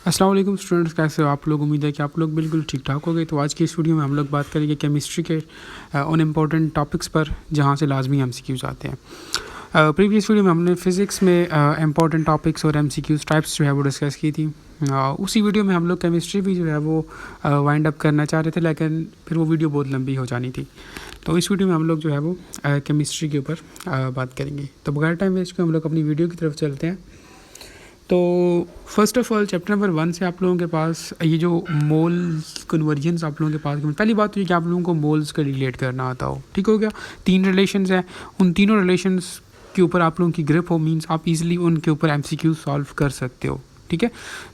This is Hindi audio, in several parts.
अस्सलाम वालेकुम स्टूडेंट्स, कैसे हो आप लोग। उम्मीद है कि आप लोग बिल्कुल ठीक ठाक हो गए। तो आज की इस वीडियो में हम लोग बात करेंगे केमिस्ट्री के उन इम्पोर्टेंट टॉपिक्स पर जहाँ से लाजमी एमसीक्यूज आते हैं। प्रीवियस वीडियो में हमने फ़िज़िक्स में इम्पोर्टेंट टॉपिक्स और एमसीक्यूज टाइप्स जो है वो डिस्कस की थी। उसी वीडियो में हम लोग केमिस्ट्री भी जो है वो वाइंड अप करना चाह रहे थे, लेकिन फिर वो वीडियो बहुत लंबी हो जानी थी। तो इस वीडियो में हम लोग जो है वो केमिस्ट्री के ऊपर बात करेंगे। तो बगैर टाइम वेस्ट के हम लोग अपनी वीडियो की तरफ चलते हैं। तो first of all chapter number 1 से आप लोगों के पास ये जो मोल्स कन्वर्जन्स आप लोगों के पास, पहली बात तो ये कि आप लोगों को मोल्स का रिलेट करना आता हो। ठीक हो गया। 3 रिलेशंस हैं, उन तीनों रिलेशंस के ऊपर आप लोगों की ग्रिप हो, मींस आप इजीली उनके ऊपर एमसीक्यू सॉल्व कर सकते हो। ठीक है।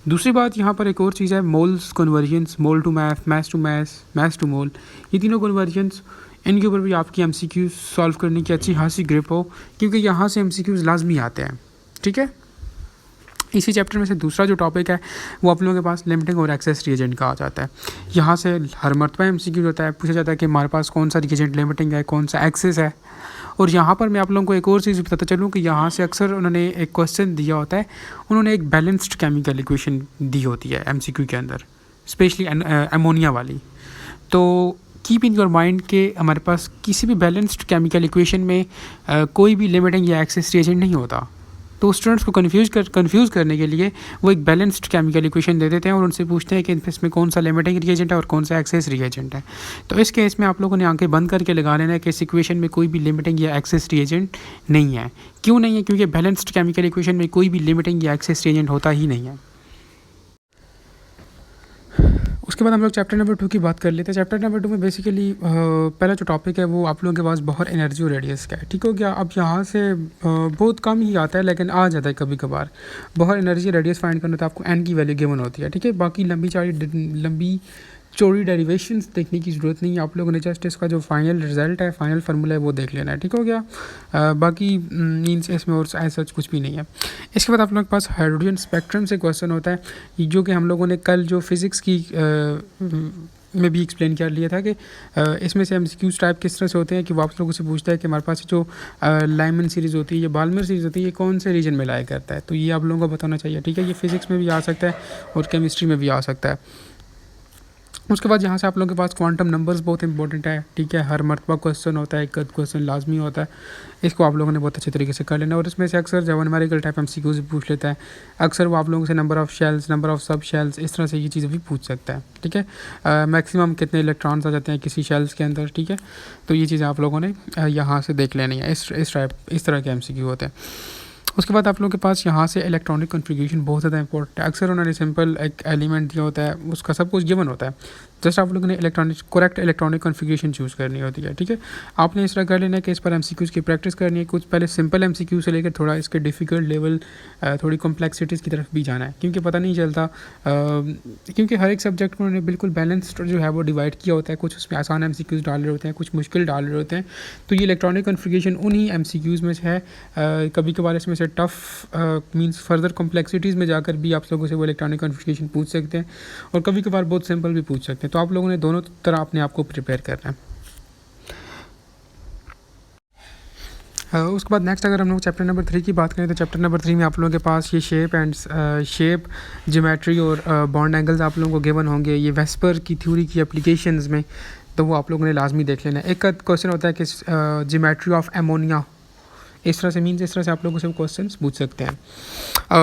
दूसरी बात यहाँ पर एक और चीज़ है, moles conversions, mole to mass, mass to mass, mass to mole, ये तीनों कन्वर्जन्स, इनके ऊपर भी आपकी एमसीक्यू सॉल्व करने की अच्छी खासी ग्रिप हो, क्योंकि यहाँ से एमसीक्यूज लाजमी आते हैं। ठीक है। इसी चैप्टर में से दूसरा जो टॉपिक है वो आप लोगों के पास लिमिटिंग और एक्सेस रिएजेंट का आ जाता है। यहाँ से हर मरतबा एमसीक्यू होता है, पूछा जाता है कि हमारे पास कौन सा रिएजेंट लिमिटिंग है, कौन सा एक्सेस है। और यहाँ पर मैं आप लोगों को एक और चीज़ बताता चलूँ कि यहाँ से अक्सर उन्होंने एक क्वेश्चन दिया होता है, उन्होंने एक बैलेंस्ड केमिकल इक्वेशन दी होती है एमसीक्यू के अंदर, स्पेशली अमोनिया वाली। तो कीप इन योर माइंड कि हमारे पास किसी भी बैलेंस्ड केमिकल इक्वेशन में कोई भी लिमिटिंग या एक्सेस रिएजेंट नहीं होता। तो स्टूडेंट्स को कंफ्यूज करने के लिए वो एक बैलेंस्ड केमिकल इक्वेशन दे देते हैं और उनसे पूछते हैं कि इसमें कौन सा लिमिटिंग रिएजेंट है और कौन सा एक्सेस रिएजेंट है। तो इस केस में आप लोगों ने आंखें बंद करके लगा लेना है कि इस इक्वेशन में कोई भी लिमिटिंग या एक्सेस रिएजेंट नहीं है। क्यों नहीं है? क्योंकि बैलेंस्ड केमिकल इक्वेशन में कोई भी लिमिटिंग या एक्सेस रिएजेंट होता ही नहीं है। उसके बाद हम लोग चैप्टर नंबर 2 की बात कर लेते हैं। चैप्टर नंबर 2 में बेसिकली पहला जो टॉपिक है वो आप लोगों के पास बहुत एनर्जी और रेडियस का है। ठीक हो गया। अब यहाँ से बहुत कम ही आता है, लेकिन आ जाता है कभी कभार। बहुत एनर्जी रेडियस फाइंड करना तो आपको एन की वैल्यू गिवन होती है। ठीक है। बाकी लंबी चौड़ी डेरिवेशंस देखने की ज़रूरत नहीं है, आप लोगों ने जस्ट इसका जो फाइनल रिजल्ट है, फाइनल फार्मूला है वो देख लेना है। ठीक हो गया। बाकी मीन्स इसमें और एज सच कुछ भी नहीं है। इसके बाद आप लोगों के पास हाइड्रोजन स्पेक्ट्रम से क्वेश्चन होता है, जो कि हम लोगों ने कल जो फिज़िक्स की में भी एक्सप्लेन कर लिया था कि इसमें से एमसीक्यूज टाइप किस तरह से होते हैं कि वो आप लोगों से पूछता है कि हमारे पास जो लाइमन सीरीज़ होती है या बाल्मर सीरीज़ होती है, ये कौन से रीजन में लाया करता है। तो ये आप लोगों को बताना चाहिए। ठीक है। ये फिज़िक्स में भी आ सकता है और केमिस्ट्री में भी आ सकता है। उसके बाद यहाँ से आप लोगों के पास क्वांटम नंबर्स बहुत इंपॉर्टेंट है। ठीक है। हर मरतबा क्वेश्चन होता है, एक क्वेश्चन लाजमी होता है, इसको आप लोगों ने बहुत अच्छे तरीके से कर लेना। और इसमें से अक्सर जब न्यूमेरिकल टाइप एमसीक्यूज भी पूछ लेता है, अक्सर वो आप लोगों से number of shells, number of सब शेल्स, इस तरह से ये चीज़ें भी पूछ सकता है। ठीक है। मैक्सिमम कितने इलेक्ट्रॉन्स आ जाते हैं किसी शेल्स के अंदर। ठीक है। तो ये चीज़ें आप लोगों ने यहाँ से देख लेनी है। इस तरह के एमसीक्यू होते हैं। उसके बाद आप लोगों के पास यहाँ से इलेक्ट्रॉनिक कॉन्फ़िगरेशन बहुत ज़्यादा इंपॉर्टेंट है। अक्सर उन्होंने सिंपल एक एलिमेंट दिया होता है, उसका सब कुछ गिवन होता है, जस्ट आप लोगों ने करेक्ट इलेक्ट्रॉनिक कॉन्फ़िगरेशन चूज़ करनी होती है। ठीक है। आपने इस तरह कर लेना है कि इस पर एमसीक्यूज़ की प्रैक्टिस करनी है। कुछ पहले सिंपल एमसीक्यू से लेकर थोड़ा इसके डिफ़िकल्ट लेवल, थोड़ी कॉम्प्लेक्सिटीज़ की तरफ भी जाना है, क्योंकि पता नहीं चलता, क्योंकि हर एक सब्जेक्ट को उन्होंने बिल्कुल बैलेंस्ड जो है वो डिवाइड किया होता है। कुछ उसमें आसान एमसीक्यूज़ डाल रहे होते हैं, कुछ मुश्किल डाल रहे होते हैं। तो ये इलेक्ट्रॉनिक कॉन्फ़िगरेशन उन्हीं एमसीक्यूज़ में से है। कभी कभार इसमें से टफ़ मींस फर्दर कॉम्प्लेक्सिटीज़ में जाकर भी आप लोगों से वो इलेक्ट्रॉनिक कॉन्फ़िगरेशन पूछ सकते हैं, और कभी कभार बहुत सिंपल भी पूछ सकते हैं। तो आप लोगों ने दोनों तरह अपने आप को प्रिपेयर करना है। उसके बाद नेक्स्ट अगर हम लोग चैप्टर नंबर 3 की बात करें, तो चैप्टर नंबर 3 में आप लोगों के पास ये शेप ज्योमेट्री और बॉन्ड एंगल्स आप लोगों को गिवन होंगे। ये वेस्पर की थ्योरी की एप्लीकेशंस में, तो वो आप लोगों ने लाजमी देख लेना है। एक क्वेश्चन होता है कि ज्योमेट्री ऑफ एमोनिया, इस तरह से आप लोगों से क्वेश्चंस पूछ सकते हैं।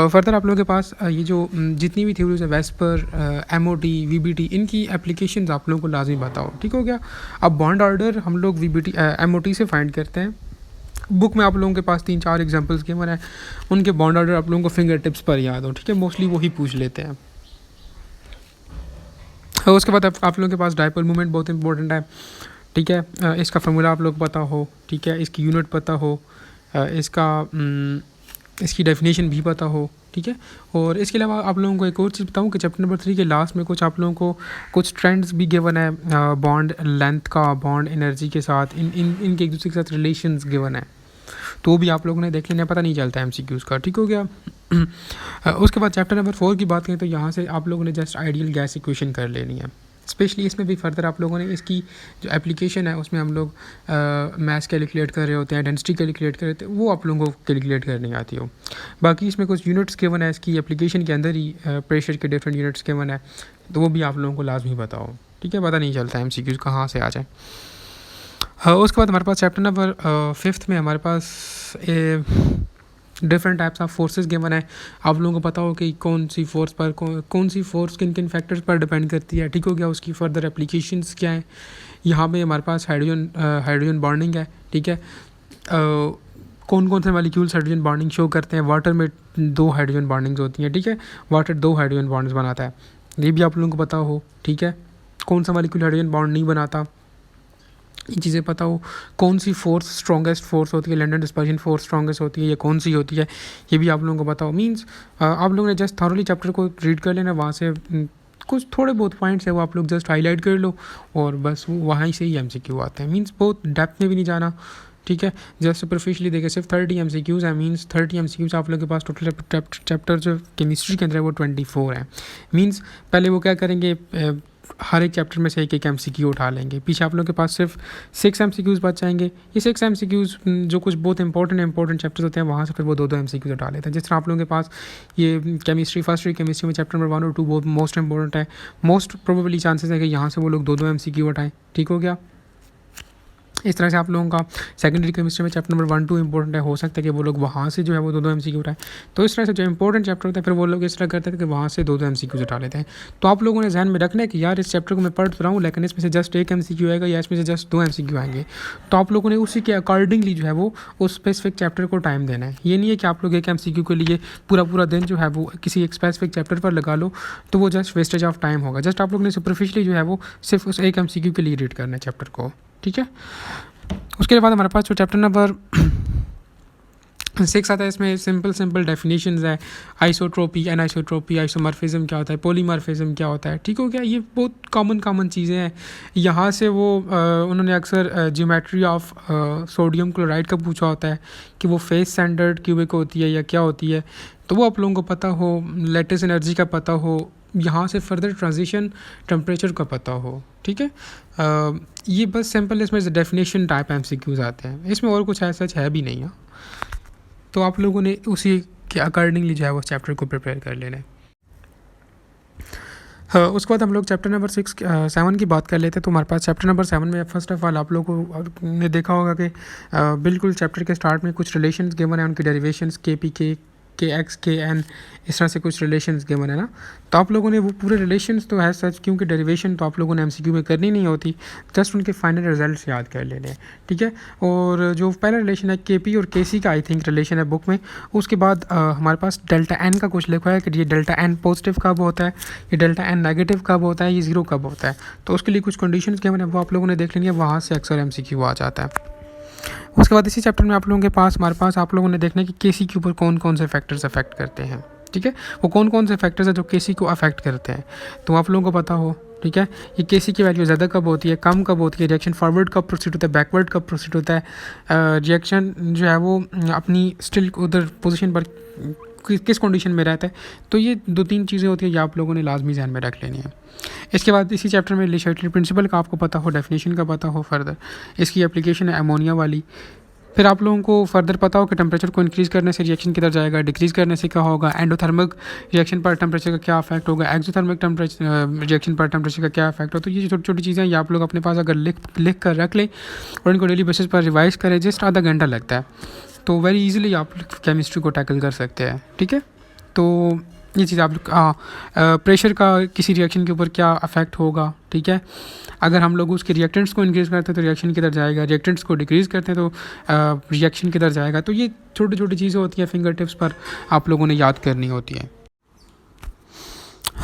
फर्दर आप लोगों के पास ये जो जितनी भी थ्योरीज है, वेस्पर, एमओटी, वीबीटी, इनकी एप्लीकेशंस आप लोगों को लाजमी बताओ। ठीक हो गया। अब बॉन्ड ऑर्डर हम लोग एमओटी से फाइंड करते हैं। बुक में आप लोगों के पास 3-4 एग्जांपल्स के हैं, उनके बॉन्ड ऑर्डर आप लोगों को फिंगर टिप्स पर याद हो। ठीक है। मोस्टली वही पूछ लेते हैं। उसके बाद आप लोगों के पास डायपोल मोमेंट बहुत इंपॉर्टेंट है। ठीक है। इसका फार्मूला आप लोग पता हो। ठीक है। इसकी यूनिट पता हो, इसकी डेफिनेशन भी पता हो। ठीक है। और इसके अलावा आप लोगों को एक और चीज़ बताऊं कि चैप्टर नंबर 3 के लास्ट में कुछ आप लोगों को कुछ ट्रेंड्स भी गिवन है, बॉन्ड लेंथ का, बॉन्ड एनर्जी के साथ, इनके एक दूसरे के साथ रिलेशंस गिवन है, तो भी आप लोगों ने देख लेना, पता नहीं चलता एमसीक्यूज़ का। ठीक हो गया। उसके बाद चैप्टर नंबर 4 की बात करें, तो यहाँ से आप लोगों ने जस्ट आइडियल गैस इक्वेशन कर लेनी है। स्पेशली इसमें भी फर्दर आप लोगों ने इसकी जो एप्लीकेशन है उसमें हम लोग मास कैलकुलेट कर रहे होते हैं, डेंसिटी कैलकुलेट कर रहे होते हैं, वो आप लोगों को कैलकुलेट करनी आती हो। बाकी इसमें कुछ यूनिट्स गिवन है, इसकी एप्लीकेशन के अंदर ही प्रेशर के डिफरेंट यूनिट्स गिवन है, तो वो भी आप लोगों को लाजमी बताओ, ठीक है, पता नहीं चलता MCQs कहाँ से आ जाए। उसके बाद हमारे पास चैप्टर नंबर 5 में हमारे पास different types of forces given है। आप लोगों को पता हो कि कौन सी फोर्स पर कौन सी फोर्स किन किन फैक्टर्स पर डिपेंड करती है, ठीक हो गया। उसकी फर्दर एप्लीकेशंस क्या है। यहाँ पे हमारे पास हाइड्रोजन बॉन्डिंग है, ठीक है। कौन कौन से मॉलिक्यूल्स हाइड्रोजन बॉन्डिंग शो करते हैं। वाटर में 2 हाइड्रोजन बॉन्डिंग्स होती हैं, ठीक है। वाटर 2 हाइड्रोजन बॉन्ड्स बनाता है, ये भी आप लोगों को पता हो, ठीक है। कौन सा मॉलिक्यूल हाइड्रोजन बॉन्ड नहीं बनाता, ये चीज़ें पता हो। कौन सी फोर्स स्ट्रॉन्गेस्ट फोर्स होती है, लंडन डिस्पर्जन फोर्स स्ट्रॉन्गेस्ट होती है, ये कौन सी होती है, ये भी आप लोगों को पता हो। मींस आप लोगों ने जस्ट थॉरली चैप्टर को रीड कर लेना, वहाँ से कुछ थोड़े बहुत पॉइंट्स है वो आप लोग जस्ट हाईलाइट कर लो और बस वो वहाँ से ही MCQ आते हैं। मींस बहुत डेप्थ में भी नहीं जाना, ठीक है। जस्ट सुपरफिशियली देखें सिर्फ 30 MCQs है, मींस 30 MCQs आप लोगों के पास टोटल चैप्टर जो केमिस्ट्री के अंदर है वो 24 है। मींस पहले वो क्या करेंगे, हर एक चैप्टर में से एक एक MCQ उठा लेंगे। पीछे आप लोगों के पास सिर्फ 6 MCQs बच जाएंगे। ये 6 MCQs जो कुछ बहुत इंपॉर्टेंट चैप्टर्स होते हैं वहाँ से फिर वो 2 MCQs उठा लेते हैं। जिस तरह आप लोगों के पास ये केमिस्ट्री फर्स्ट ईयर केमिस्ट्री में चैप्टर नंबर 1 और 2 बहुत मोस्ट इंपॉर्टेंट है, मोस्ट प्रोबेबली चांसेस है कि यहाँ से वो लोग 2 MCQ उठाएँ, ठीक हो गया। इस तरह से आप लोगों का सेकेंडरी केमिस्ट्री में चैप्टर नंबर 1-2 इंपॉर्टेंट है, हो सकता है कि वो लोग वहाँ से जो है वो 2 MCQ उठाएं। तो इस तरह से जो इंपॉर्टेंट चैप्टर होता है फिर वो लोग इस तरह करते हैं कि वहाँ से 2 MCQ उठा लेते हैं। तो आप लोगों ने ध्यान में रखना है कि यार इस चैप्टर को मैं पढ़ रहा हूँ लेकिन इसमें से जस्ट 1 MCQ आएगा या इसमें से जस्ट 2 MCQ आएंगे, तो आप लोगों ने उसी के अकॉर्डिंगली जो है वो उस स्पेसिफिक चैप्टर को टाइम देना है। ये नहीं है कि आप लोग 1 MCQ के लिए पूरा दिन जो है वो किसी एक स्पेसिफिक चैप्टर पर लगा लो, तो वो जस्ट वेस्टेज ऑफ टाइम होगा। जस्ट आप लोग ने सुपरफिशियली जो है वो सिर्फ उस 1 MCQ के लिए रीड करना है चैप्टर को, ठीक है। उसके बाद हमारे पास जो चैप्टर नंबर 6 आता है, इसमें सिंपल डेफिनेशंस है। आइसोट्रोपी, एनाइसोट्रोपी, आइसोमॉर्फिज्म क्या होता है, पॉलीमॉर्फिज्म क्या होता है, ठीक हो गया। ये बहुत कॉमन चीज़ें हैं। यहाँ से वो उन्होंने अक्सर ज्योमेट्री ऑफ सोडियम क्लोराइड का पूछा होता है कि वो फेस स्टैंडर्ड क्यूबिक होती है या क्या होती है, तो वो आप लोगों को पता हो। लेटेस्ट एनर्जी का पता हो, यहाँ से फर्दर ट्रांजिशन टेम्परेचर का पता हो, ठीक है। ये बस सिंपल इसमें डेफिनेशन टाइप MCQs आते हैं, इसमें और कुछ ऐसा है भी नहीं है। तो आप लोगों ने उसी के अकॉर्डिंगली जो है वो चैप्टर को प्रिपेयर कर लेना है। उसके बाद हम लोग चैप्टर नंबर 7 की बात कर लेते हैं। तो हमारे पास चैप्टर नंबर 7 में फर्स्ट ऑफ ऑल आप लोगों ने देखा होगा कि बिल्कुल चैप्टर के स्टार्ट में कुछ रिलेशंस गिवन है, उनकी डेरिवेशंस KP, KX, KN, इस तरह से कुछ रिलेशंस गिवन है ना। तो आप लोगों ने वो पूरे रिलेशंस तो है सच, क्योंकि डेरिवेशन तो आप लोगों ने MCQ में करनी नहीं होती, जस्ट उनके फाइनल रिजल्ट्स याद कर लेने हैं, ठीक है। और जो पहला रिलेशन है KP और KC का आई थिंक रिलेशन है बुक में। उसके बाद हमारे पास डेल्टा N का कुछ लिखा है कि ये डेल्टा N पॉजिटिव कब होता है, ये डेल्टा N नेगेटिव कब होता है, ये 0 कब होता है। तो उसके लिए कुछ कंडीशंस गिवन है, वो आप लोगों ने देख लेनी है, वहाँ से अक्सर MCQ आ जाता है। उसके बाद इसी चैप्टर में आप लोगों के पास हमारे पास आप लोगों ने देखना है कि KC के ऊपर कौन कौन से फैक्टर्स अफेक्ट करते हैं, ठीक है। वो कौन कौन से फैक्टर्स हैं जो KC को अफेक्ट करते हैं, तो आप लोगों को पता हो, ठीक है। ये KC की वैल्यू ज़्यादा कब होती है, कम कब होती है, रिएक्शन फॉरवर्ड कब प्रोसीड होता है, बैकवर्ड कब प्रोसीड होता है, रिएक्शन जो है वो अपनी स्टिल उधर पोजीशन पर किस कंडीशन में रहता है। तो ये 2-3 चीज़ें होती हैं, ये आप लोगों ने लाजमी ध्यान में रख लेनी है। इसके बाद इसी चैप्टर में ले शार्टली प्रिंसिपल का आपको पता हो, डेफिनेशन का पता हो, फर्दर इसकी एप्लीकेशन है अमोनिया वाली। फिर आप लोगों को फर्दर पता हो कि टेम्परेचर को इंक्रीज़ करने से रिएक्शन किधर जाएगा, डिक्रीज़ करने से क्या होगा, एंडोथर्मिक रिएक्शन पर टेम्परेचर का क्या इफेक्ट होगा, एक्सोथर्मिक रिएक्शन पर टेम्परेचर का क्या इफेक्ट होगा। तो ये छोटी छोटी चीज़ें ये आप लोग अपने पास अगर लिख कर रख लें और इनको डेली बेसिस पर रिवाइज़ करें, जस्ट आधा घंटा लगता है, तो वेरी ईजिली आप केमिस्ट्री को टैकल कर सकते हैं, ठीक है। तो ये चीज़ आप प्रेशर का किसी रिएक्शन के ऊपर क्या अफेक्ट होगा, ठीक है। अगर हम लोग उसके रिएक्टेंट्स को इंक्रीज़ करते हैं तो रिएक्शन किधर जाएगा, रिएक्टेंट्स को डिक्रीज़ करते हैं तो रिएक्शन किधर जाएगा। तो ये छोटी छोटी चीज़ें होती हैं, फिंगर टिप्स पर आप लोगों ने याद करनी होती हैं।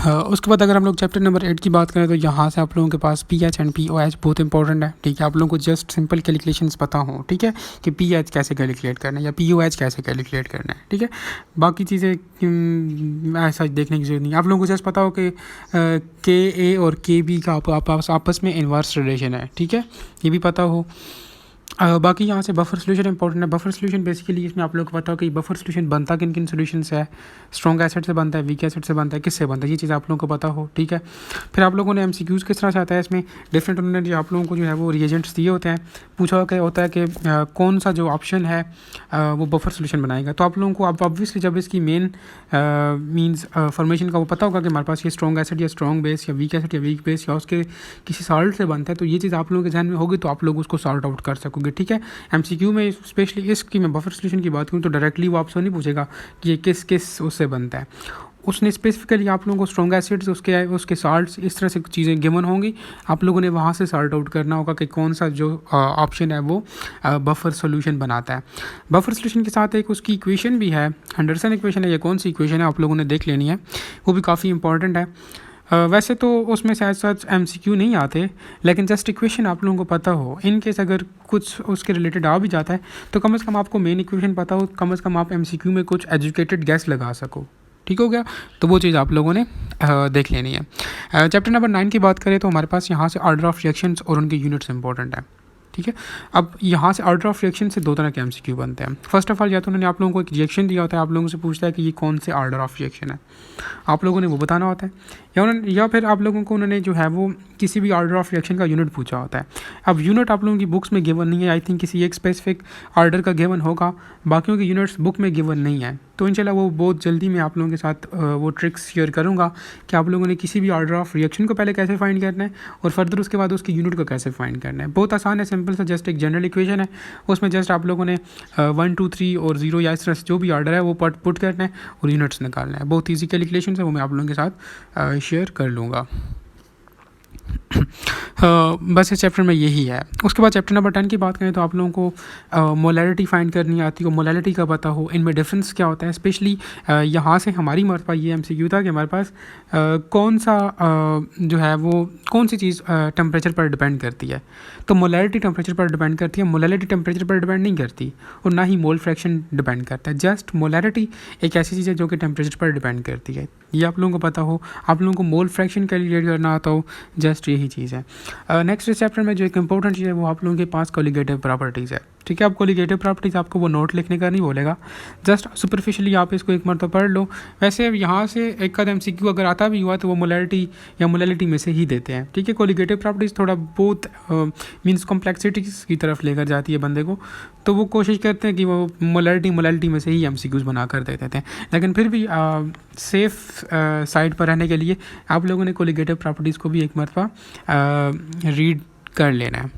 उसके बाद अगर हम लोग चैप्टर नंबर 8 की बात करें तो यहाँ से आप लोगों के पास pH एंड pOH बहुत इंपॉर्टेंट है, ठीक है। आप लोगों को जस्ट सिंपल कैलकुलेशंस पता हो, ठीक है, कि pH कैसे कैलकुलेट करना है या pOH कैसे कैलकुलेट करना है, ठीक है। बाकी चीज़ें ऐसा देखने की जरूरत नहीं, आप लोगों को जस्ट पता हो कि Ka और Kb का आपस में इन्वर्स रिलेशन है, ठीक है, ये भी पता हो। बाकी यहाँ से बफर सोल्यूशन इंपॉर्टेंट है। बफर सोल्यूशन बेसिकली इसमें आप लोगों को पता हो कि बफर सोल्यूशन बनता किन किन सोल्यूशन से है, स्ट्रॉन्ग एसिड से बनता है, वीक एसिड से बनता है, किससे बनता है, ये चीज़ आप लोगों को पता हो, ठीक है। फिर आप लोगों ने एमसीक्यूज़ किस तरह से आता है इसमें, डिफरेंट उन्होंने जो आप लोगों को जो है वो रिएजेंट्स दिए होते हैं, पूछा क्या होता है कि कौन सा जो ऑप्शन है वो बफर सोल्यूशन बनाएगा। तो आप लोगों को अब ऑब्वियसली जब इसकी मेन मीन्स फॉर्मेशन का वो पता होगा कि हमारे पास ये स्ट्रॉन्ग एसिड या स्ट्रॉन्ग बेस या वीक एसिड या वीक बेस या उसके किसी सॉल्ट से बनता है, तो ये चीज़ आप लोगों के ध्यान में होगी तो आप लोग उसको सॉल्ट आउट कर सकोगे, ठीक है। एमसीक्यू में स्पेशली इसकी मैं बफर सोल्यूशन की बात करूँ तो डायरेक्टली वो आपसे नहीं पूछेगा कि ये किस किस उससे बनता है। उसने स्पेसिफिकली आप लोगों को स्ट्रॉन्ग एसिड्स उसके साल्ट्स इस तरह से चीज़ें गिवन होंगी, आप लोगों ने वहाँ से सॉल्ट आउट करना होगा कि कौन सा जो ऑप्शन है वो बफर सोल्यूशन बनाता है। बफर सोल्यूशन के साथ एक उसकी इक्वेशन भी है, एंडरसन इक्वेशन है। ये कौन सी इक्वेशन है आप लोगों ने देख लेनी है, वो भी काफ़ी इंपॉर्टेंट है। वैसे तो उसमें से सच एमसीक्यू नहीं आते, लेकिन जस्ट इक्वेशन आप लोगों को पता हो, इन केस अगर कुछ उसके रिलेटेड आ भी जाता है तो कम से कम आपको मेन इक्वेशन पता हो, कम से कम आप एमसीक्यू में कुछ एजुकेटेड गैस लगा सको, ठीक हो गया। तो वो चीज़ आप लोगों ने देख लेनी है। चैप्टर नंबर 9 की बात करें तो हमारे पास यहाँ से ऑर्डर ऑफ रिएक्शंस और उनके यूनिट्स इंपॉर्टेंट है, ठीक है। अब यहाँ से ऑर्डर ऑफ रिएक्शन से दो तरह के एमसीक्यू बनते हैं। फर्स्ट ऑफ ऑल या तो उन्होंने आप लोगों को एक रिएक्शन दिया होता है, आप लोगों से पूछता है कि ये कौन से ऑर्डर ऑफ रिएक्शन है, आप लोगों ने वो बताना होता है, या फिर आप लोगों को उन्होंने जो है वो किसी भी ऑर्डर ऑफ रिएक्शन का यूनिट पूछा होता है। अब यूनिट आप लोगों की बुक्स में गिवन नहीं है, आई थिंक किसी एक स्पेसिफिक ऑर्डर का गिवन होगा, बाकियों के यूनिट्स बुक में गिवन नहीं है। तो इंशाल्लाह वो बहुत जल्दी मैं आप लोगों के साथ वो ट्रिक्स शेयर करूँगा कि आप लोगों ने किसी भी ऑर्डर ऑफ रिएक्शन को पहले कैसे फाइंड करना है और फर्दर उसके बाद उसकी यूनिट को कैसे फाइंड करना है। बहुत आसान है, सिंपल सा, जस्ट एक जनरल इक्वेशन है, उसमें जस्ट आप लोगों ने 1 2 3 और 0 या इस तरह से जो भी ऑर्डर है वो पुट करना है और यूनिट्स निकालना है। बहुत ईजी कैलकुलेशन है, वो मैं आप लोगों के साथ शेयर कर लूँगा। बस इस चैप्टर में यही है। उसके बाद चैप्टर नंबर 10 की बात करें तो आप लोगों को मोलैलिटी फाइंड करनी आती हो, मोलैलिटी का पता हो, इनमें डिफरेंस क्या होता है। स्पेशली यहाँ से हमारे पास ये एमसीक्यू था कि हमारे पास कौन सा जो है वो कौन सी चीज़ टेम्परेचर पर डिपेंड करती है। तो मोलैलिटी टेम्परेचर पर डिपेंड करती है, मोलैलिटी टेम्परेचर पर डिपेंड नहीं करती और ना ही मोल फ्रैक्शन डिपेंड करता है। जस्ट मोलैलिटी एक ऐसी चीज़ है जो कि टेम्परेचर पर डिपेंड करती है, ये आप लोगों को पता हो। आप लोगों को मोल फ्रैक्शन कैलकुलेट करना आता हो, जस्ट यही चीज़ है। नेक्स्ट चैप्टर में जो एक इंपॉर्टेंट चीज़ है वो आप लोगों के पास कोलिगेटिव प्रॉपर्टीज़ है, ठीक है। आप कोलिगेटिव प्रॉपर्टीज़ आपको वो नोट लिखने का नहीं बोलेगा, जस्ट सुपरफिशियली आप इसको एक मरतबा पढ़ लो। वैसे यहाँ से एक कदम एमसीक्यू अगर आता भी हुआ तो वो मोलैलिटी या मोलैलिटी में से ही देते हैं, ठीक है। कोलिगेटिव प्रॉपर्टीज़ थोड़ा बहुत मीन्स कॉम्प्लेक्सिटीज़ की तरफ लेकर जाती है बंदे को, तो वो कोशिश करते हैं कि वो मोलैलिटी में से ही एमसीक्यूज़ बना कर देते थे। लेकिन फिर भी सेफ साइड पर रहने के लिए आप लोगों ने कोलिगेटिव प्रॉपर्टीज़ को भी एक मरतबा रीड कर लेना है।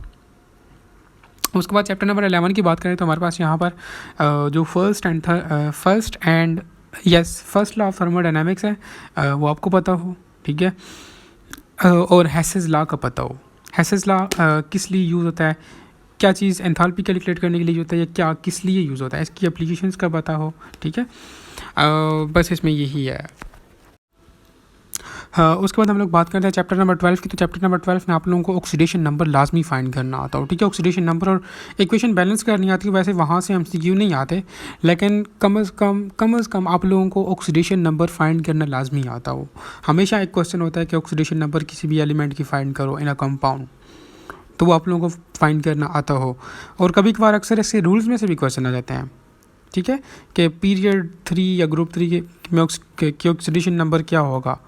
उसके बाद चैप्टर नंबर 11 की बात करें तो हमारे पास यहाँ पर जो फर्स्ट लॉ ऑफ थर्मोडायनामिक्स है वो आपको पता हो, ठीक है। और हेसेस लॉ का पता हो। हेसेस लॉ किस लिए यूज़ होता है, क्या चीज़ एंथैल्पी कैलकुलेट करने के लिए होता है या क्या किस लिए यूज़ होता है, इसकी एप्लीकेशंस का पता हो, ठीक है। बस इसमें यही है। उसके बाद हम लोग बात करते हैं चैप्टर नंबर 12 की। तो चैप्टर नंबर 12 में आप लोगों को ऑक्सीडेशन नंबर लाजमी फाइंड करना आता हो, ठीक है। ऑक्सीडेशन नंबर और इक्वेशन बैलेंस करनी आती है। वैसे वहाँ से एमसीक्यू नहीं आते, लेकिन कम से कम आप लोगों को ऑक्सीडेशन नंबर फाइंड करना लाजमी आता हो। हमेशा एक क्वेश्चन होता है कि ऑक्सीडेशन नंबर किसी भी एलिमेंट की फाइंड करो इन अ कंपाउंड, तो वो आप लोगों को फाइंड करना आता हो। और कभी कभार अक्सर ऐसे रूल्स में से भी क्वेश्चन आ जाते हैं, ठीक है, कि पीरियड 3 या ग्रुप 3 में ऑक्सीडेशन नंबर क्या होगा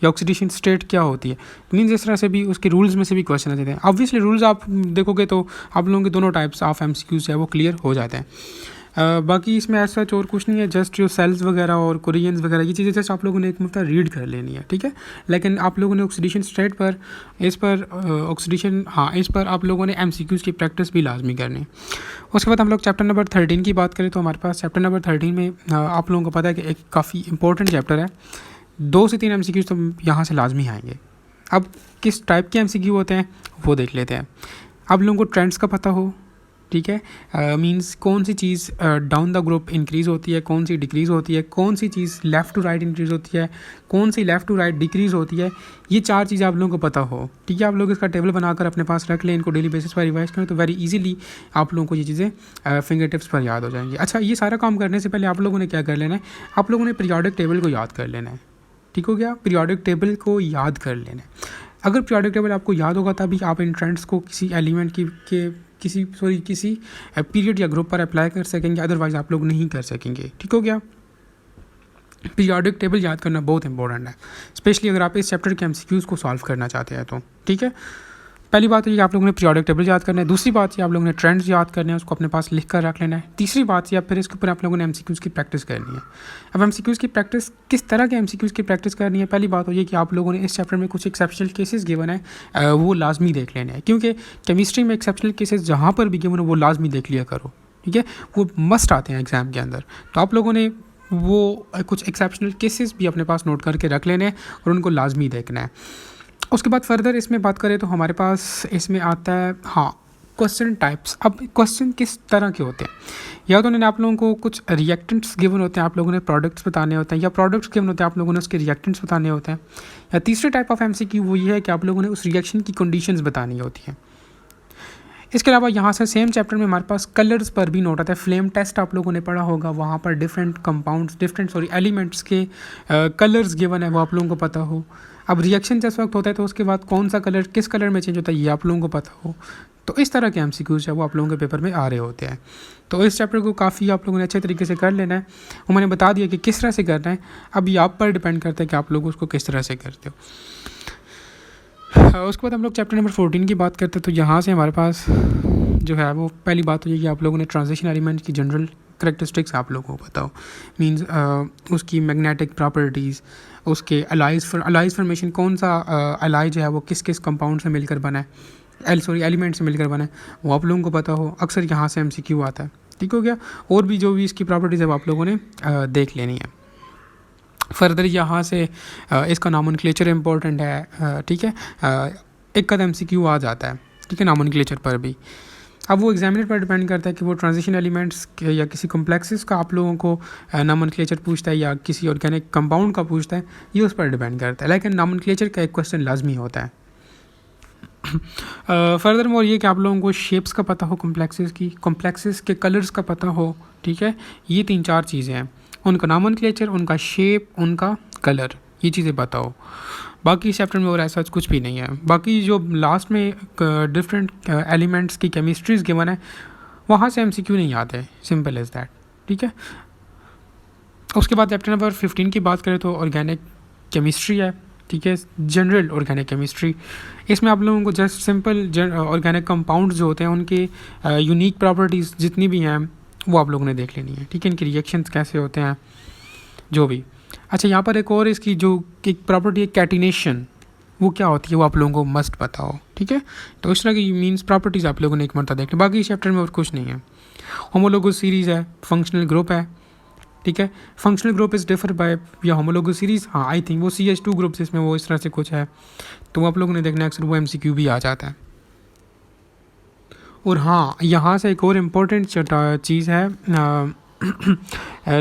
या ऑक्सीडेशन स्टेट क्या होती है। मीन्स इस तरह से भी उसके रूल्स में से भी क्वेश्चन आ जाते हैं। ऑब्वियसली रूल्स आप देखोगे तो आप लोगों के दोनों टाइप्स ऑफ एमसीक्यूज है वो क्लियर हो जाते हैं। बाकी इसमें ऐसा और कुछ नहीं है, जस्ट जो सेल्स वगैरह और कोरियंस वगैरह ये चीज़ें जस्ट आप लोगों ने एक मतलब रीड कर लेनी है, ठीक है। लेकिन आप लोगों ने ऑक्सीडेशन स्टेट पर इस पर आप लोगों ने एमसीक्यूज़ की प्रैक्टिस भी लाजमी करनी। उसके बाद हम लोग चैप्टर नंबर 13 की बात करें तो हमारे पास चैप्टर नंबर 13 में आप लोगों को पता है कि एक काफ़ी इंपॉर्टेंट चैप्टर है। 2 से 3 एमसीक्यूज़ तो यहाँ से लाजमी आएंगे। अब किस टाइप के एमसीक्यू होते हैं वो देख लेते हैं। आप लोगों को ट्रेंड्स का पता हो, ठीक है। मींस कौन सी चीज़ डाउन द ग्रुप इंक्रीज़ होती है, कौन सी डिक्रीज़ होती है, कौन सी चीज़ लेफ़्ट टू राइट इंक्रीज़ होती है, कौन सी लेफ़्ट टू राइट डिक्रीज़ होती है। ये 4 चीज़ें आप लोगों को पता हो, ठीक है। आप लोग इसका टेबल बनाकर अपने पास रख लें, इनको डेली बेसिस पर रिवाइज करें तो वेरी इजीली आप लोगों को ये चीज़ें फिंगर टिप्स पर याद हो जाएंगी। अच्छा, ये सारा काम करने से पहले आप लोगों ने क्या कर लेना है, आप लोगों ने पीरियोडिक टेबल को याद कर लेना है, ठीक हो गया। पीरियोडिक टेबल को याद कर लेना है। अगर पीरियोडिक टेबल आपको याद होगा तभी आप इन ट्रेंड्स को किसी एलिमेंट के किसी पीरियड या ग्रुप पर अप्लाई कर सकेंगे, अदरवाइज आप लोग नहीं कर सकेंगे। ठीक हो गया। पीरियोडिक टेबल याद करना बहुत इंपॉर्टेंट है, स्पेशली अगर आप इस चैप्टर के एमसीक्यूज़ को सॉल्व करना चाहते हैं तो। ठीक है, पहली बात तो ये आप लोगों ने पीरियोडिक टेबल याद करना है। दूसरी बात ये आप लोगों ने ट्रेंड्स याद करने हैं, उसको अपने पास लिख कर रख लेना है। तीसरी बात ये फिर इसके ऊपर आप लोगों ने एमसीक्यूज़ की प्रैक्टिस करनी है। अब एमसीक्यूज़ की प्रैक्टिस किस तरह के एमसीक्यूज़ की प्रैक्टिस करनी है? पहली बात तो ये कि आप लोगों ने इस चैप्टर में कुछ एक्सेप्शनल केसेस गिवन है वो लाजमी देख लेने हैं, क्योंकि केमिस्ट्री में एक्सेप्शनल केसेस जहाँ पर भी गिवन है वो लाजमी देख लिया करो। ठीक है, वो मस्ट आते हैं एग्ज़ाम के अंदर, तो आप लोगों ने वो कुछ एक्सेप्शनल केसेस भी अपने पास नोट करके रख लेने हैं और उनको लाजमी देखना है। उसके बाद फर्दर इसमें बात करें तो हमारे पास इसमें आता है क्वेश्चन टाइप्स। अब क्वेश्चन किस तरह के होते हैं? या तो उन्होंने आप लोगों को कुछ रिएक्टेंट्स गिवन होते हैं, आप लोगों ने प्रोडक्ट्स बताने होते हैं, या प्रोडक्ट्स गिवन होते हैं, आप लोगों ने उसके रिएक्टेंट्स बताने होते हैं। या तीसरे टाइप ऑफ एमसीक्यू वो ये है कि आप लोगों ने उस रिएक्शन की कंडीशंस बतानी होती हैं। इसके अलावा यहाँ से सेम चैप्टर में हमारे पास कलर्स पर भी नोट आता है। फ्लेम टेस्ट आप लोगों ने पढ़ा होगा, वहाँ पर डिफरेंट एलिमेंट्स के कलर्स गिवन है, वो आप लोगों को पता हो। अब रिएक्शन जिस वक्त होता है तो उसके बाद कौन सा कलर किस कलर में चेंज होता है ये आप लोगों को पता हो। तो इस तरह के एमसीक्यूज है वो आप लोगों के पेपर में आ रहे होते हैं। तो इस चैप्टर को काफ़ी आप लोगों ने अच्छे तरीके से कर लेना है, और मैंने बता दिया कि किस तरह से करना है। अब ये आप पर डिपेंड करता है कि आप लोग उसको किस तरह से करते हो। उसके बाद हम लोग चैप्टर नंबर 14 की बात करते हैं। तो यहाँ से हमारे पास जो है वो पहली बात तो ये कि आप लोगों ने ट्रांजिशन एलिमेंट की जनरल करेक्टरिस्टिक्स आप लोगों को बताओ, मींस उसकी मैग्नेटिक प्रॉपर्टीज़, उसके अलाइज फॉर्मेशन, कौन सा अलाई जो है वो किस किस कंपाउंड से मिलकर बना है, एलिमेंट से मिलकर बना है, वो आप लोगों को पता हो। अक्सर यहाँ से एमसीक्यू आता है। ठीक हो गया। और भी जो भी इसकी प्रॉपर्टीज़ है वो आप लोगों ने देख लेनी है। फर्दर यहाँ से इसका नॉमेनक्लेचर इम्पोर्टेंट है। ठीक है, एक कदम एमसीक्यू आ जाता है। ठीक है, नॉमेनक्लेचर पर भी। अब वो एग्जामिनर पर डिपेंड करता है कि वो ट्रांजिशन एलिमेंट्स या किसी कॉम्प्लेक्सेस का आप लोगों को नॉमेनक्लेचर पूछता है या किसी ऑर्गेनिक कंपाउंड का पूछता है, ये उस पर डिपेंड करता है। लेकिन नॉमेनक्लेचर का एक क्वेश्चन लाजमी होता है। फर्दर मोर ये कि आप लोगों को शेप्स का पता हो, कॉम्प्लेक्सेस के कलर्स का पता हो। ठीक है, ये 3-4 चीज़ें हैं, उनका नॉमेनक्लेचर, उनका शेप, उनका कलर, ये चीज़ें पता हो। बाकी चैप्टर में और ऐसा कुछ भी नहीं है। बाकी जो लास्ट में डिफरेंट एलिमेंट्स की केमिस्ट्रीज गिवन है वहाँ से एमसीक्यू नहीं आते, सिंपल एज दैट। ठीक है, उसके बाद चैप्टर नंबर 15 की बात करें तो ऑर्गेनिक केमिस्ट्री है। ठीक है, जनरल ऑर्गेनिक केमिस्ट्री। इसमें आप लोगों को जस्ट सिंपल ऑर्गेनिक कंपाउंड्स जो होते हैं उनके यूनिक प्रॉपर्टीज़ जितनी भी हैं वो आप लोगों ने देख लेनी है। ठीक है, इनके रिएक्शंस कैसे होते हैं जो भी। अच्छा, यहाँ पर एक और इसकी जो एक प्रॉपर्टी है कैटिनेशन, वो क्या होती है वो आप लोगों को मस्ट पता हो। ठीक है, तो इस तरह की मीन्स प्रॉपर्टीज़ आप लोगों ने एक मरतबा देखनी। बाकी इस चैप्टर में और कुछ नहीं है। होमोलोगस सीरीज़ है, फंक्शनल ग्रुप है। ठीक है, functional group is differ by या होमोलोगस सीरीज़, हाँ आई थिंक वो CH2 ग्रुप्स इसमें वो इस तरह से कुछ है, तो आप लोगों ने देखना अक्सर वो MCQ भी आ जाता है। और हाँ, यहाँ से एक और इम्पोर्टेंट चीज़ है,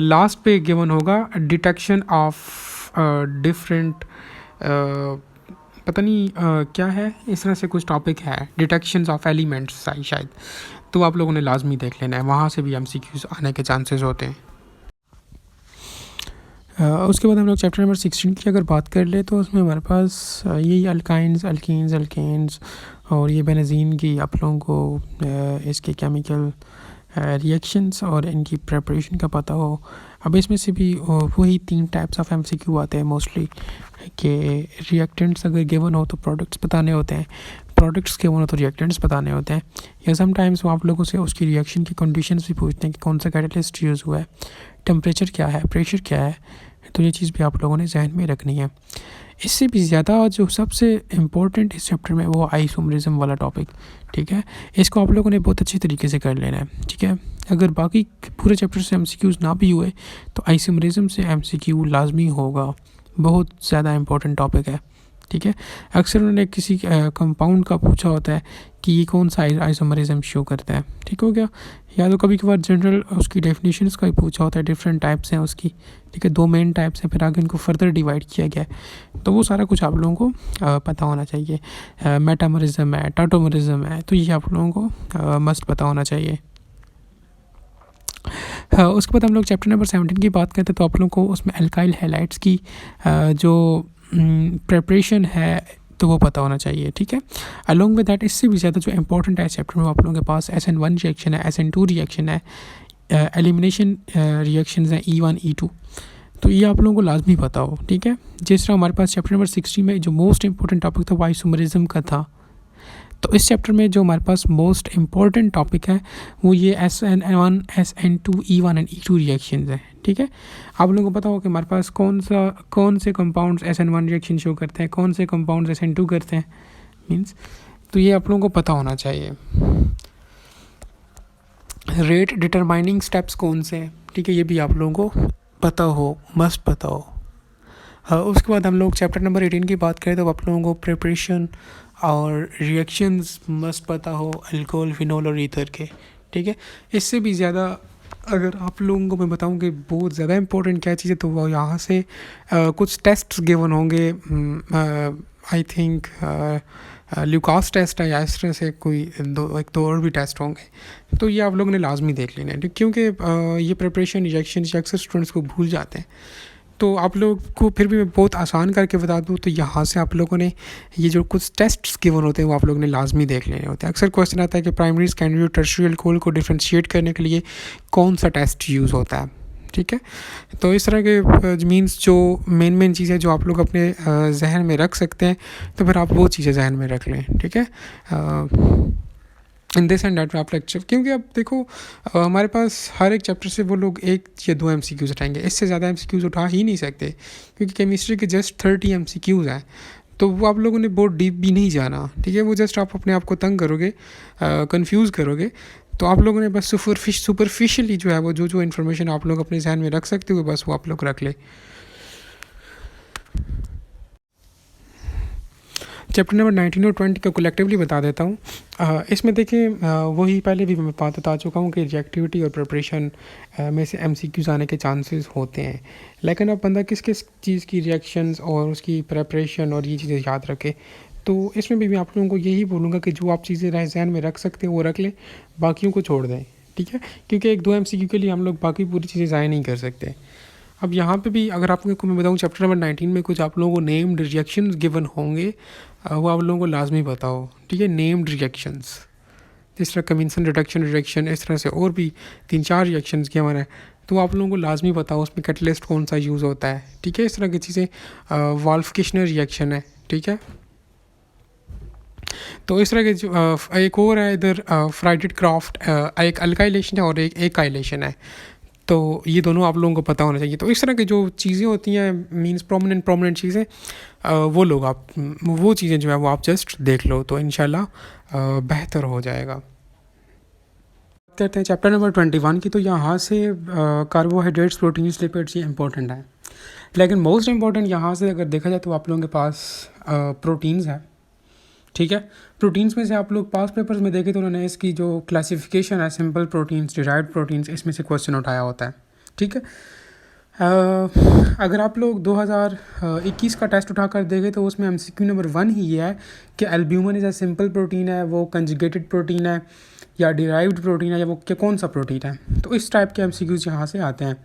लास्ट पे गिवन होगा डिटेक्शन ऑफ डिफरेंट, पता नहीं क्या है, इस तरह से कुछ टॉपिक है, डिटेक्शंस ऑफ एलिमेंट्स शायद, तो आप लोगों ने लाजमी देख लेना है, वहाँ से भी MCQs आने के चांसेस होते हैं। उसके बाद हम लोग चैप्टर नंबर 16 की अगर बात कर ले तो उसमें हमारे पास यही अल्काइंस, अल्केन्स और ये बेंजीन की आप लोगों को इसके केमिकल रिएक्शंस और इनकी प्रिपरेशन का पता हो। अब इसमें से भी वही 3 टाइप्स ऑफ MCQ आते हैं मोस्टली, कि रिएक्टेंट्स अगर गिवन हो तो प्रोडक्ट्स बताने होते हैं, प्रोडक्ट्स गिवन हो तो रिएक्टेंट्स बताने होते हैं, या समटाइम्स वो आप लोगों से उसकी रिएक्शन की कंडीशंस भी पूछते हैं कि कौन सा कैटालिस्ट यूज़ हुआ है, टेम्परेचर क्या है, प्रेशर क्या है, तो ये चीज़ भी आप लोगों ने जहन में रखनी है। इससे भी ज़्यादा जो सबसे इम्पोर्टेंट इस चैप्टर में वो आइसोमरिज्म वाला टॉपिक। ठीक है, इसको आप लोगों ने बहुत अच्छी तरीके से कर लेना है। ठीक है, अगर बाकी पूरे चैप्टर से MCQs ना भी हुए तो आइसोमरिज्म से MCQ लाजमी होगा, बहुत ज़्यादा इम्पोर्टेंट टॉपिक है। ठीक है, अक्सर उन्होंने किसी कंपाउंड का पूछा होता है कि ये कौन सा आइसोमरिज्म शो करता है। ठीक हो गया, या तो कभी कभार जनरल उसकी डेफिनेशंस का भी पूछा होता है, डिफरेंट टाइप्स हैं उसकी। ठीक है, 2 मेन टाइप्स हैं, फिर आगे इनको फर्दर डिवाइड किया गया है, तो वो सारा कुछ आप लोगों को पता होना चाहिए। मेटामरिज्म है, टाटोमरिज्म है, तो ये आप लोगों को मस्ट पता होना चाहिए। उसके बाद हम लोग चैप्टर नंबर 17 की बात करते हैं, तो आप लोगों को उसमें अल्काइल हैलाइड्स की जो प्रिपरेशन है तो वो पता होना चाहिए, ठीक है। अलोंग विद दैट इससे भी ज़्यादा जो इंपॉर्टेंट है चैप्टर में आप लोगों के पास SN1 रिएक्शन है, SN2 रिएक्शन है, एलिमिनेशन रिएक्शंस हैं E1 E2, तो ये आप लोगों को लाजमी पता हो, ठीक है। जिस तरह हमारे पास चैप्टर नंबर 60 में जो मोस्ट इंपॉर्टेंट टॉपिक था वो आइसोमरिज्म का था, तो इस चैप्टर में जो हमारे पास मोस्ट इम्पॉर्टेंट टॉपिक है वो ये SN1 SN2 E1 and E2 reactions है, ठीक है। आप लोगों को पता हो कि हमारे पास कौन से कंपाउंड्स SN1 रिएक्शन शो करते हैं, कौन से कंपाउंड्स SN2 करते हैं, मींस, तो ये आप लोगों को पता होना चाहिए। रेट डिटरमाइनिंग स्टेप्स कौन से हैं, ठीक है, ये भी आप लोगों को पता हो, मस्ट पता हो। हाँ, उसके बाद हम लोग चैप्टर नंबर 18 की बात करें तो आप लोगों को प्रिपरेशन और रिएक्शंस मस्ट पता हो अल्कोहल, फिनॉल और ईथर के, ठीक है। इससे भी ज़्यादा अगर आप लोगों को मैं बताऊं कि बहुत ज़्यादा इंपॉर्टेंट क्या चीज़ है, तो वो यहाँ से कुछ टेस्ट्स गिवन होंगे, आई थिंक ल्यूकास टेस्ट है या इस तरह से कोई एक दो और भी टेस्ट होंगे, तो ये आप लोगों ने लाजमी देख लेना है, क्योंकि ये प्रिपरेशन रिएक्शन अक्सर स्टूडेंट्स को भूल जाते हैं। तो आप लोग को फिर भी मैं बहुत आसान करके बता दूँ, तो यहाँ से आप लोगों ने ये जो कुछ टेस्ट्स गिवन होते हैं वो आप लोगों ने लाजमी देख लेने होते हैं। अक्सर क्वेश्चन आता है कि प्राइमरी, सेकेंडरी और टर्शियरी अल्कोहल को डिफ्रेंशिएट करने के लिए कौन सा टेस्ट यूज़ होता है, ठीक है। तो इस तरह के मीन्स जो मेन चीज़ें जो आप लोग अपने जहन में रख सकते हैं, तो फिर आप वो चीज़ें जहन में रख लें, ठीक है। इन दिस एंड दैट आप लेक्चर, क्योंकि अब देखो हमारे पास हर एक चैप्टर से वो लोग 1 या 2 MCQs उठाएंगे, इससे ज़्यादा MCQs उठा ही नहीं सकते, क्योंकि केमिस्ट्री के जस्ट 30 MCQs हैं, तो वो आप लोगों ने बहुत डीप भी नहीं जाना, ठीक है। वो जस्ट आप अपने आप को तंग करोगे, कंफ्यूज करोगे, तो आप लोगों ने बस सुपरफिशियली जो है वो जो इन्फॉर्मेशन आप लोग अपने जहन में रख सकते हो बस वो आप लोग रख ले। चैप्टर नंबर 19 और 20 का कलेक्टिवली बता देता हूँ। इसमें देखिए वही पहले भी मैं बात बता चुका हूँ कि रिएक्टिविटी और प्रिपरेशन में से MCQs आने के चांसेस होते हैं, लेकिन अब बंदा किस किस चीज़ की रिएक्शंस और उसकी प्रिपरेशन और ये चीज़ें याद रखे, तो इसमें भी मैं आप लोगों को यही बोलूँगा कि जो आप चीज़ें जहन में रख सकते हैं वो रख लें, बाकियों को छोड़ दें, ठीक है, क्योंकि 1-2 MCQ के लिए हम लोग बाकी पूरी चीज़ें ज़ाया नहीं कर सकते। अब यहाँ पे भी अगर आपको मैं बताऊँ चैप्टर नंबर 19 में कुछ आप लोगों को नेम्ड रिएक्शंस गिवन होंगे, वो आप लोगों को लाजमी पता हो, ठीक है। नेम्ड रिएक्शंस जिस तरह कमिंसन रिडक्शन रिएक्शन, इस तरह से और भी 3-4 रिएक्शंस गिवन है, तो आप लोगों को लाजमी पता हो उसमें कैटलिस्ट कौन सा यूज़ होता है, ठीक है। इस तरह की चीज़ें वॉल्फ-किशनर रिएक्शन है, ठीक है। तो इस तरह के जो एक और है इधर फ्राइडेड क्राफ्ट, एक अल्काइलेशन है और एक एकाइलेशन है, तो ये दोनों आप लोगों को पता होना चाहिए। तो इस तरह की जो चीज़ें होती हैं मींस प्रोमिनेंट चीज़ें, वो लोग आप वो चीज़ें जो है वो आप जस्ट देख लो, तो इंशाल्लाह बेहतर हो जाएगा। कहते हैं चैप्टर नंबर 21 की, तो यहाँ से कार्बोहाइड्रेट्स, प्रोटीन्स, लिपिड्स ये इंपॉर्टेंट है, लेकिन मोस्ट इंपॉर्टेंट यहाँ से अगर देखा जाए तो आप लोगों के पास प्रोटीन्स है, ठीक है। प्रोटीन्स में से आप लोग पास पेपर्स में देखें तो उन्होंने इसकी जो क्लासिफिकेशन है सिंपल प्रोटीन्स, डिराइव्ड प्रोटीन्स, इसमें से क्वेश्चन उठाया होता है, ठीक है। अगर आप लोग 2021 का टेस्ट उठाकर देखें तो उसमें MCQ नंबर 1 ही ये है कि albumin is a simple protein है, वो कंजुगेटेड प्रोटीन है या डिराइव्ड प्रोटीन है, या वो क्या कौन सा प्रोटीन है, तो इस टाइप के MCQs यहाँ से आते हैं।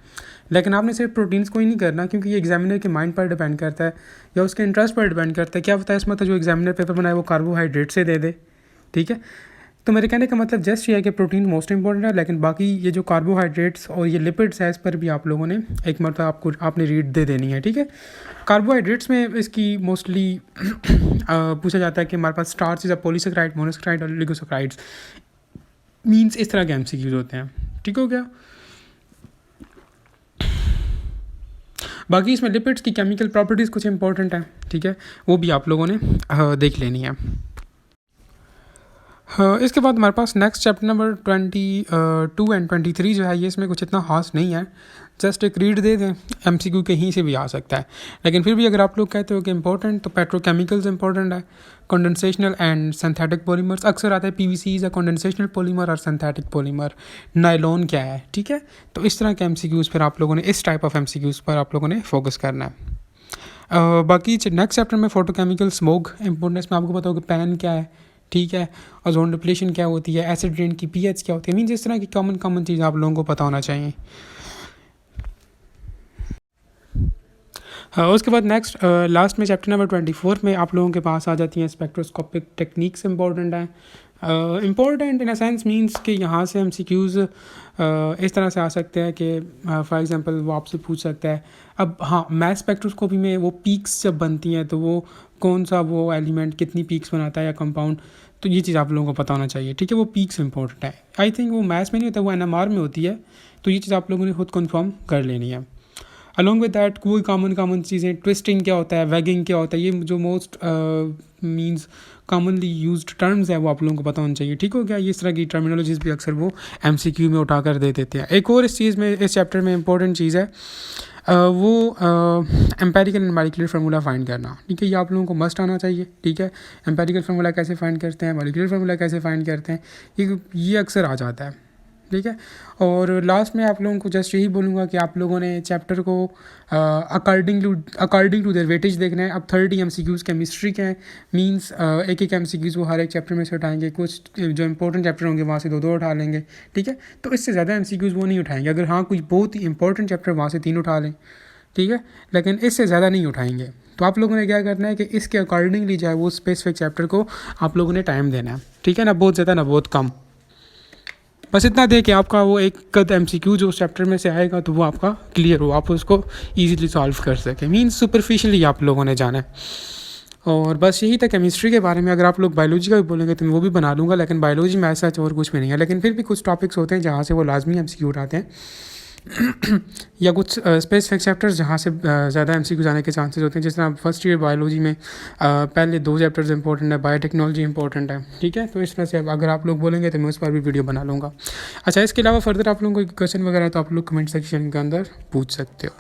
लेकिन आपने सिर्फ प्रोटीन्स को ही नहीं करना, क्योंकि ये एग्जामिनर के माइंड पर डिपेंड करता है या उसके इंटरेस्ट पर डिपेंड करता है। क्या पता है इसमें तो जो एग्जामिनर पेपर बनाए वो कार्बोहाइड्रेट से दे दे, ठीक है। तो मेरे कहने का मतलब जस्ट ये है कि प्रोटीन मोस्ट इंपॉर्टेंट है, लेकिन बाकी ये जो कार्बोहाइड्रेट्स और ये लिपिड्स है इस पर भी आप लोगों ने एक मरतबा आपने रीड दे देनी है, ठीक है। कार्बोहाइड्रेट्स में इसकी मोस्टली पूछा जाता है कि हमारे पास starch is a polysaccharide, monosaccharide और लिगोसेकेराइड्स, मीन्स इस तरह के MCQs होते हैं, ठीक हो गया। बाकी इसमें लिपिड्स की केमिकल प्रॉपर्टीज़ कुछ इंपॉर्टेंट है, ठीक है, वो भी आप लोगों ने देख लेनी है। इसके बाद हमारे पास नेक्स्ट चैप्टर नंबर 22 एंड 23 जो है ये इसमें कुछ इतना खास नहीं है, जस्ट एक रीड दे दें, MCQ कहीं से भी आ सकता है, लेकिन फिर भी अगर आप लोग कहते हो कि इंपॉर्टेंट, तो पेट्रोकेमिकल्स इंपॉर्टेंट है, कंडेंसेशनल एंड सिंथेटिक पॉलीमर्स, अक्सर आता है PVC इज़ अ कंडेंसेशनल पॉलीमर और सिंथेटिक पॉलीमर, नायलॉन क्या है, ठीक है। तो इस तरह के MCQs फिर आप लोगों ने इस टाइप ऑफ MCQs पर आप लोगों ने फोकस करना है। बाकी नेक्स्ट चैप्टर में फोटोकेमिकल स्मोक इंपॉर्टेंस में आपको पता होगा पैन क्या है, ठीक है, ओजोन डिप्लीशन क्या होती है, एसिड रेन की pH क्या होती है, मीन्स इस तरह की कॉमन चीज़ आप लोगों को पता होना चाहिए। उसके बाद नेक्स्ट लास्ट में चैप्टर नंबर 24 में आप लोगों के पास आ जाती हैं स्पेक्ट्रोस्कोपिक टेक्निक्स इंपॉर्टेंट हैं। Important in a sense means कि यहाँ से MCQs इस तरह से आ सकते हैं कि फॉर एग्जांपल वो आपसे पूछ सकता है। अब हाँ, मैथ स्पेक्ट्रोस्कोपी में वो पीक्स जब बनती हैं तो वो कौन सा वो एलिमेंट कितनी पीक्स बनाता है या कंपाउंड, तो ये चीज़ आप लोगों को पता होना चाहिए, ठीक है। वो पीक्स इंपॉर्टेंट है। आई थिंक वो मैथ्स में नहीं होता, वो NMR में होती है, तो ये चीज़ आप लोगों ने खुद कन्फर्म कर लेनी है। अलॉन्ग विद दैट कोई कॉमन चीज़ें, ट्विस्टिंग क्या होता है, वैगिंग क्या होता है, ये जो most means commonly used terms है वो आप लोगों को पता होना चाहिए, ठीक हो गया। ये इस तरह की टर्मिनोलॉजीज भी अक्सर वो MCQ में उठा कर दे देते हैं। एक और इस चीज़ में, इस चैप्टर में इंपॉर्टेंट चीज़ है वो empirical and molecular formula find करना, ठीक है। ये आप लोगों को मस्ट आना चाहिए, ठीक है। एम्पेरिकल फार्मूला कैसे फाइंड करते हैं, मॉलिक्यूलर फार्मूला कैसे फाइंड करते हैं, ये अक्सर आ जाता है, ठीक है। और लास्ट में आप लोगों को जस्ट यही बोलूँगा कि आप लोगों ने चैप्टर को अकॉर्डिंग टू देयर वेटेज देखना है। अब 30 MCQs केमिस्ट्री के हैं, मींस एक एक MCQs वो हर एक चैप्टर में से उठाएंगे। कुछ जो इंपॉर्टेंट चैप्टर होंगे वहाँ से दो उठा लेंगे, ठीक है। तो इससे ज़्यादा MCQs वो नहीं उठाएंगे। अगर हाँ कोई बहुत ही इंपॉर्टेंट चैप्टर वहाँ से 3 उठा लें, ठीक है, लेकिन इससे ज़्यादा नहीं उठाएंगे। तो आप लोगों ने क्या करना है कि इसके अकॉर्डिंगली जो है वो स्पेसिफिक चैप्टर को आप लोगों ने टाइम देना है, ठीक है ना, बहुत ज़्यादा ना बहुत कम। बस इतना दे कि आपका वो एक कद MCQ जो उस चैप्टर में से आएगा तो वो आपका क्लियर हो, आप उसको इजीली सॉल्व कर सकें। मीन्स सुपरफिशियली आप लोगों ने जाना है। और बस यही था केमिस्ट्री के बारे में। अगर आप लोग बायोलॉजी का भी बोलेंगे तो मैं वो भी बना लूँगा, लेकिन बायोलॉजी में ऐसा और कुछ भी नहीं है। लेकिन फिर भी कुछ टॉपिक्स होते हैं जहाँ से वो लाजमी MCQ उठाते हैं या कुछ स्पेसिफिक चैप्टर्स जहाँ से ज़्यादा MCQ आने के चांसेस होते हैं। जिस तरह फर्स्ट ईयर बायोलॉजी में पहले 2 चैप्टर्स इंपॉर्टेंट है, बायोटेक्नोलॉजी इंपॉर्टेंट है, ठीक है। तो इस तरह से अगर आप लोग बोलेंगे तो मैं उस पर भी वीडियो बना लूँगा। अच्छा, इसके अलावा फर्दर आप लोगों को क्वेश्चन वगैरह तो आप लोग कमेंट सेक्शन के अंदर पूछ सकते हो।